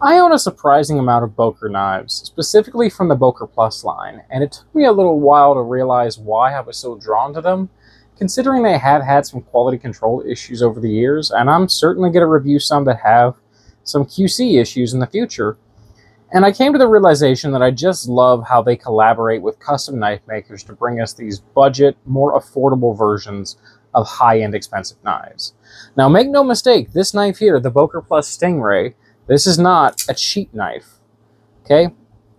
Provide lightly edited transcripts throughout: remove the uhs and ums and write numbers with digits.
I own a surprising amount of Böker knives, specifically from the Böker Plus line, and it took me a little while to realize why I was so drawn to them, considering they have had some quality control issues over the years, and I'm certainly going to review some that have some QC issues in the future. And I came to the realization that I just love how they collaborate with custom knife makers to bring us these budget, more affordable versions of high-end expensive knives. Now, make no mistake, this knife here, the Böker Plus Stingray, this is not a cheap knife, okay?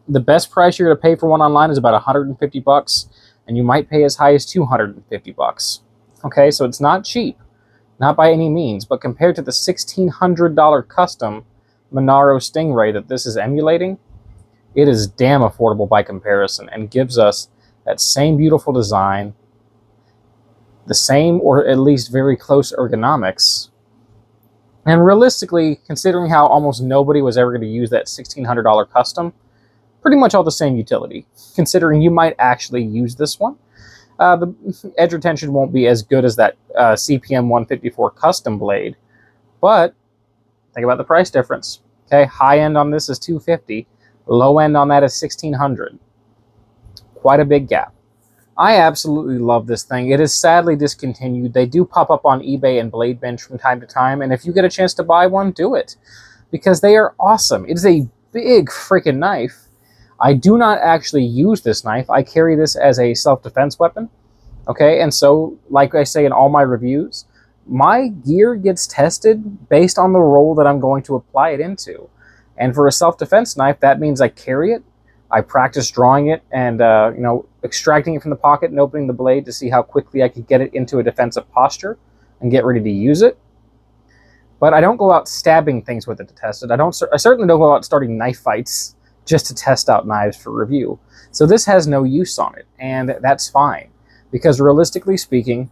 The best price you're going to pay for one online is about 150 bucks, and you might pay as high as 250 bucks. Okay, so it's not cheap, not by any means, but compared to the $1,600 custom Monaro Stingray that this is emulating, it is damn affordable by comparison and gives us that same beautiful design, the same or at least very close ergonomics. And realistically, considering how almost nobody was ever going to use that $1,600 custom, pretty much all the same utility, considering you might actually use this one. The edge retention won't be as good as that CPM 154 custom blade, but think about the price difference. Okay, high end on this is $250, low end on that is $1,600. Quite a big gap. I absolutely love this thing. It is sadly discontinued. They do pop up on eBay and Blade Bench from time to time, and if you get a chance to buy one, do it, because they are awesome. It is a big freaking knife. I do not actually use this knife. I carry this as a self-defense weapon, okay? And so, like I say in all my reviews, my gear gets tested based on the role that I'm going to apply it into. And for a self-defense knife, that means I carry it, I practice drawing it and extracting it from the pocket and opening the blade to see how quickly I could get it into a defensive posture and get ready to use it. But I don't go out stabbing things with it to test it. I certainly don't go out starting knife fights just to test out knives for review. So this has no use on it, and that's fine, because realistically speaking,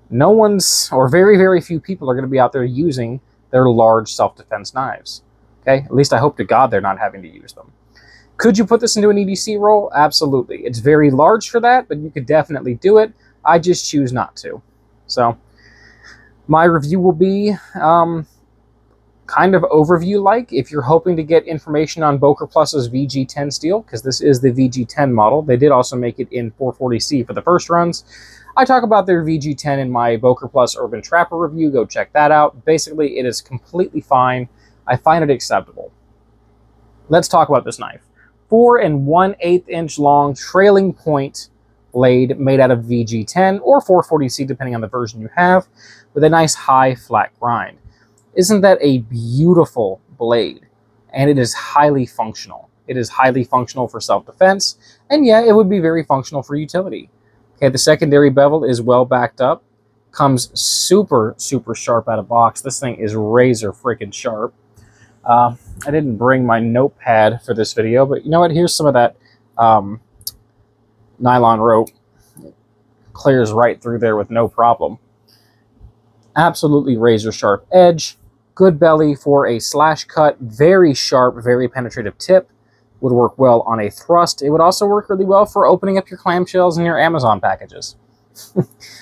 no one's, or very, very few people are going to be out there using their large self-defense knives. Okay, at least I hope to God they're not having to use them. Could you put this into an EDC roll? Absolutely. It's very large for that, but you could definitely do it. I just choose not to. So my review will be kind of overview-like. If you're hoping to get information on Böker Plus's VG10 steel, because this is the VG10 model, they did also make it in 440C for the first runs. I talk about their VG10 in my Böker Plus Urban Trapper review. Go check that out. Basically, it is completely fine. I find it acceptable. Let's talk about this knife. 4 1/8 inch long trailing point blade made out of VG10 or 440C, depending on the version you have, with a nice high flat grind. Isn't that a beautiful blade? And it is highly functional. It is highly functional for self-defense, and yeah, it would be very functional for utility. Okay, the secondary bevel is well backed up, comes super, super sharp out of box. This thing is razor freaking sharp. I didn't bring my notepad for this video, but you know what? Here's some of that nylon rope. It clears right through there with no problem. Absolutely razor sharp edge. Good belly for a slash cut. Very sharp, very penetrative tip. Would work well on a thrust. It would also work really well for opening up your clamshells and your Amazon packages.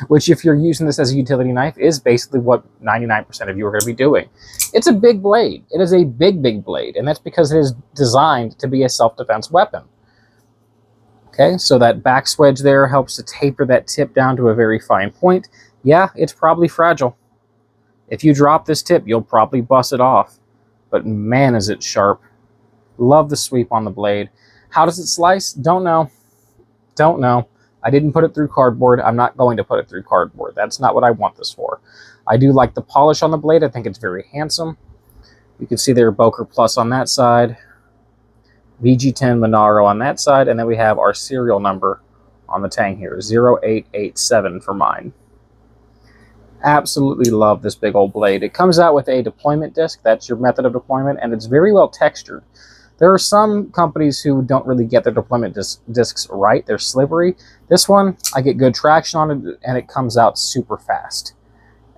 Which, if you're using this as a utility knife, is basically what 99% of you are going to be doing. It's a big blade. It is a big, big blade, and that's because it is designed to be a self-defense weapon. Okay, so that back swedge there helps to taper that tip down to a very fine point. Yeah, it's probably fragile. If you drop this tip, you'll probably bust it off. But man, is it sharp. Love the sweep on the blade. How does it slice? Don't know. Don't know. I didn't put it through cardboard. I'm not going to put it through cardboard. That's not what I want this for. I do like the polish on the blade. I think it's very handsome. You can see there Böker Plus on that side, VG10 Monaro on that side, and then we have our serial number on the tang here, 0887 for mine. Absolutely love this big old blade. It comes out with a deployment disc. That's your method of deployment, and it's very well textured. There are some companies who don't really get their deployment discs right. They're slippery. This one, I get good traction on it, and it comes out super fast.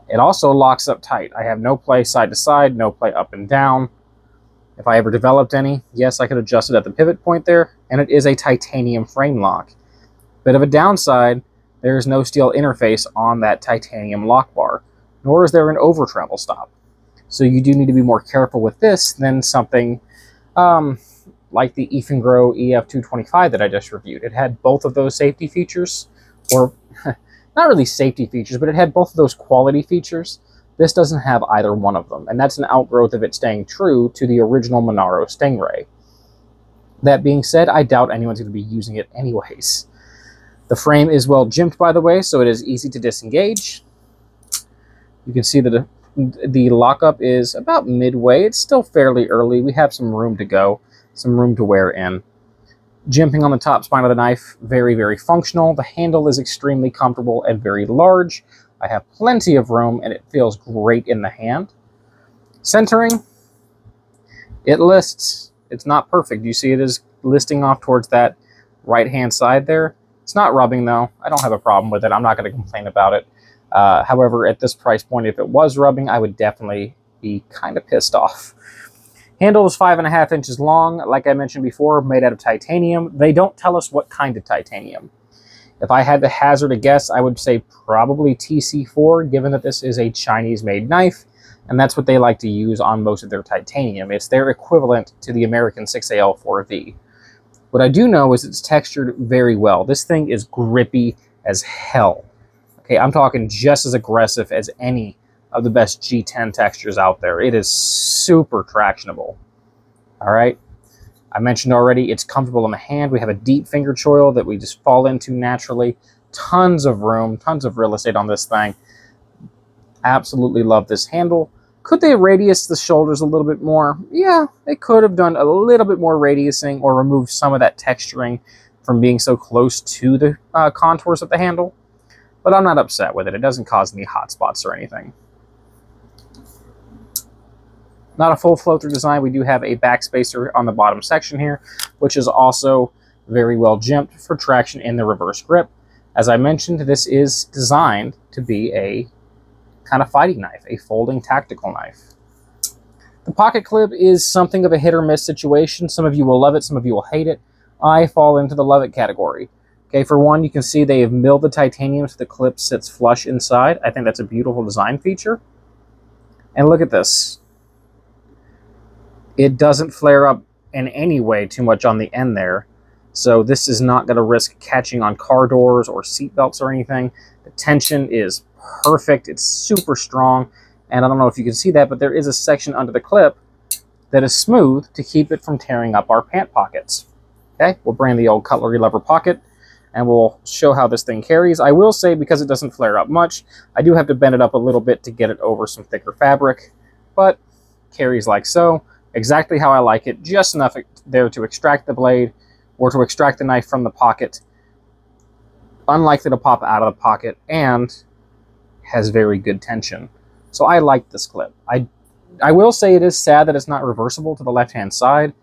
It also locks up tight. I have no play side to side, no play up and down. If I ever developed any, yes, I could adjust it at the pivot point there, and it is a titanium frame lock. Bit of a downside, there is no steel interface on that titanium lock bar, nor is there an over travel stop. So you do need to be more careful with this than something like the Grow EF225 that I just reviewed. It had both of those safety features, or not really safety features, but it had both of those quality features. This doesn't have either one of them, and that's an outgrowth of it staying true to the original Monaro Stingray. That being said, I doubt anyone's going to be using it anyways. The frame is well jimped, by the way, so it is easy to disengage. You can see that the lockup is about midway. It's still fairly early. We have some room to go, some room to wear in. Jimping on the top spine of the knife, very, very functional. The handle is extremely comfortable and very large. I have plenty of room, and it feels great in the hand. Centering, it lists. It's not perfect. You see it is listing off towards that right-hand side there. It's not rubbing, though. I don't have a problem with it. I'm not going to complain about it. However, at this price point, if it was rubbing, I would definitely be kind of pissed off. Handle is 5.5 inches long. Like I mentioned before, made out of titanium. They don't tell us what kind of titanium. If I had to hazard a guess, I would say probably TC4, given that this is a Chinese-made knife, and that's what they like to use on most of their titanium. It's their equivalent to the American 6AL4V. What I do know is it's textured very well. This thing is grippy as hell. Okay, I'm talking just as aggressive as any of the best G10 textures out there. It is super tractionable. All right. I mentioned already, it's comfortable in the hand. We have a deep finger choil that we just fall into naturally. Tons of room, tons of real estate on this thing. Absolutely love this handle. Could they radius the shoulders a little bit more? Yeah, they could have done a little bit more radiusing or removed some of that texturing from being so close to the contours of the handle. But I'm not upset with it. It doesn't cause any hot spots or anything. Not a full flow-through design. We do have a backspacer on the bottom section here, which is also very well jimped for traction in the reverse grip. As I mentioned, this is designed to be a kind of fighting knife, a folding tactical knife. The pocket clip is something of a hit or miss situation. Some of you will love it, some of you will hate it. I fall into the love it category. Okay, for one, you can see they have milled the titanium so the clip sits flush inside. I think that's a beautiful design feature. And look at this. It doesn't flare up in any way too much on the end there. So this is not going to risk catching on car doors or seat belts or anything. The tension is perfect. It's super strong. And I don't know if you can see that, but there is a section under the clip that is smooth to keep it from tearing up our pant pockets. Okay, we'll bring the old cutlery lever pocket and we'll show how this thing carries. I will say, because it doesn't flare up much, I do have to bend it up a little bit to get it over some thicker fabric, but carries like so. Exactly how I like it, just enough there to extract the blade or to extract the knife from the pocket, unlikely to pop out of the pocket, and has very good tension. So I like this clip. I will say it is sad that it's not reversible to the left-hand side.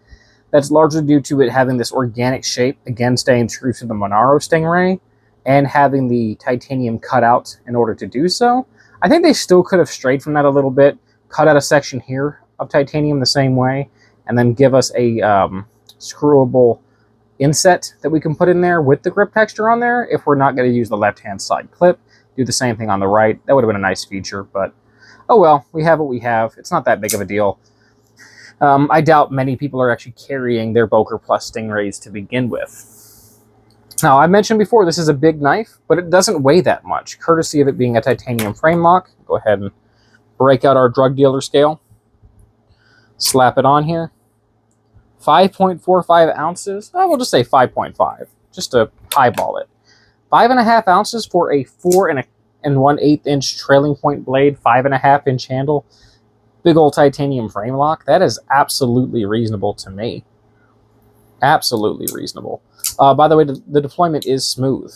That's largely due to it having this organic shape, again staying true to the Monaro Stingray, and having the titanium cut out in order to do so. I think they still could have strayed from that a little bit, cut out a section here of titanium the same way, and then give us a screwable inset that we can put in there with the grip texture on there if we're not going to use the left-hand side clip. Do the same thing on the right. That would have been a nice feature, but oh well, we have what we have. It's not that big of a deal. I doubt many people are actually carrying their Böker Plus Stingrays to begin with. Now, I mentioned before, this is a big knife, but it doesn't weigh that much, courtesy of it being a titanium frame lock. Go ahead and break out our drug dealer scale. Slap it on here. 5.45 ounces. Oh, we'll just say 5.5, just to highball it. 5.5 ounces for a 4 1/8 inch trailing point blade, 5.5 inch handle, big old titanium frame lock. That is absolutely reasonable to me. Absolutely reasonable. By the way, the deployment is smooth.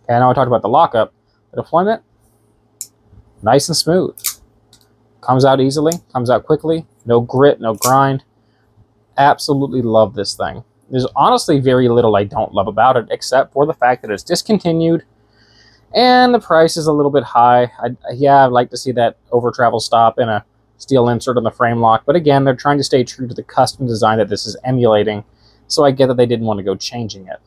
Okay, I know I talked about the lockup. The deployment, nice and smooth. Comes out easily, comes out quickly. No grit, no grind. Absolutely love this thing. There's honestly very little I don't love about it, except for the fact that it's discontinued and the price is a little bit high. Yeah, I'd like to see that over travel stop and a steel insert on the frame lock, but again, they're trying to stay true to the custom design that this is emulating, so I get that they didn't want to go changing it.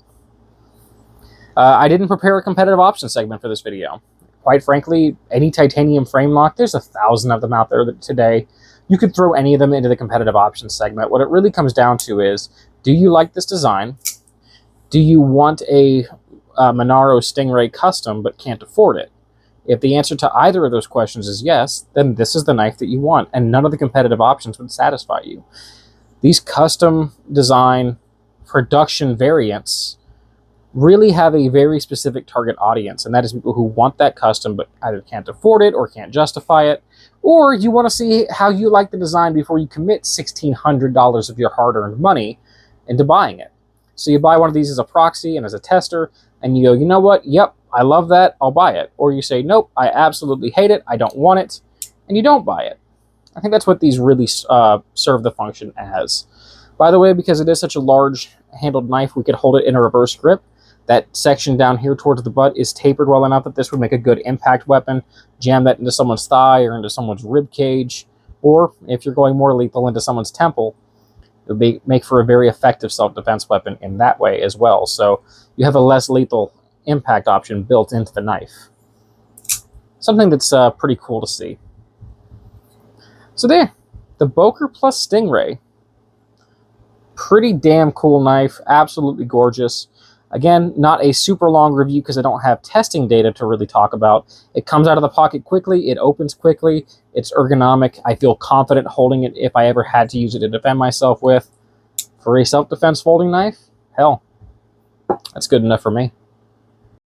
I didn't prepare a competitive option segment for this video. Quite frankly, any titanium frame lock, there's 1,000 of them out there today. You could throw any of them into the competitive options segment. What it really comes down to is, do you like this design? Do you want a Monaro Stingray custom but can't afford it? If the answer to either of those questions is yes, then this is the knife that you want, and none of the competitive options would satisfy you. These custom design production variants really have a very specific target audience, and that is people who want that custom but either can't afford it or can't justify it, or you want to see how you like the design before you commit $1,600 of your hard-earned money into buying it. So you buy one of these as a proxy and as a tester, and you go, you know what, yep, I love that, I'll buy it. Or you say, nope, I absolutely hate it, I don't want it, and you don't buy it. I think that's what these really serve the function as. By the way, because it is such a large handled knife, we could hold it in a reverse grip. That section down here towards the butt is tapered well enough that this would make a good impact weapon. Jam that into someone's thigh or into someone's rib cage, or if you're going more lethal, into someone's temple. It would make for a very effective self-defense weapon in that way as well. So you have a less lethal impact option built into the knife. Something that's pretty cool to see. So there, the Böker plus Stingray. Pretty damn cool knife, absolutely gorgeous. Again, not a super long review because I don't have testing data to really talk about. It comes out of the pocket quickly, it opens quickly, it's ergonomic. I feel confident holding it if I ever had to use it to defend myself with. For a self-defense folding knife, hell, that's good enough for me.